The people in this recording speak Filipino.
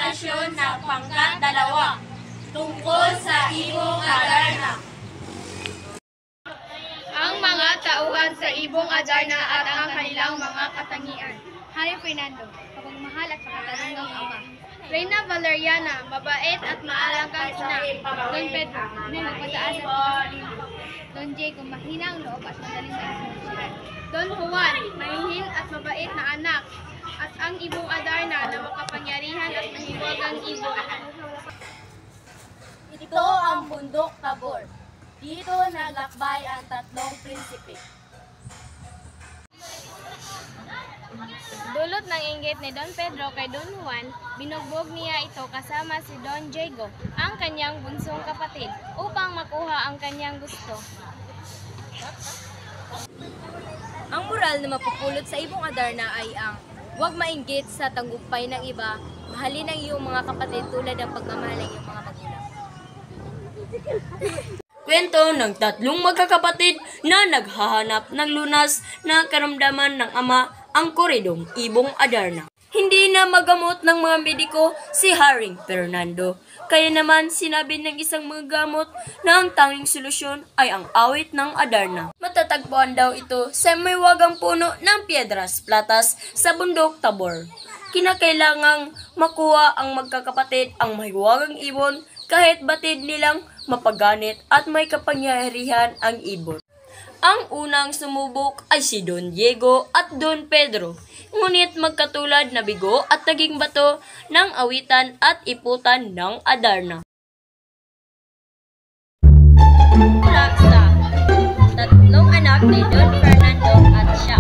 impormasyon ng pangkat-2 tungkol sa Ibong Adarna. Ang mga tauhan sa Ibong Adarna at ang kanilang mga katangian. Hari Fernando, kapagmahal at pagkatalingang ama. Reyna Valeriana, mabait at maalagang ina. Don Pedro, nagpataas at pagkakalimbo. Don Diego, mahinang loob at madaling maimbestigahan. Don Juan, mahihin at mabait na anak. At ang Ibong Adarna na makapangyarihan at mahiwagang ibon. Ito ang Bundok Tabor. Dito naglakbay ang 3 prinsipe. Dulot ng inggit ni Don Pedro kay Don Juan, binugbog niya ito kasama si Don Diego, ang kanyang bunsong kapatid, upang makuha ang kanyang gusto. Ang moral na mapupulot sa Ibong Adarna ay ang huwag mainggit sa tagumpay ng iba, mahalin ang iyong mga kapatid tulad ng pagmamahal ng iyong mga magulang. Kwento ng 3 magkakapatid na naghahanap ng lunas na karamdaman ng ama ang koridong Ibong Adarna. Hindi na magamot ng mga mediko si Haring Fernando. Kaya naman sinabi ng isang manggamot na ang tanging solusyon ay ang awit ng Adarna. Matatagpuan daw ito sa may wagang puno ng Piedras Platas sa Bundok Tabor. Kinakailangang makuha ang magkakapatid ang mahiwagang ibon kahit batid nilang mapaganit at may kapangyarihan ang ibon. Ang unang sumubok ay si Don Diego at Don Pedro, ngunit magkatulad na bigo at naging bato ng awitan at iputan ng Adarna. Mula sa 3 anak ni Don Fernando at siya.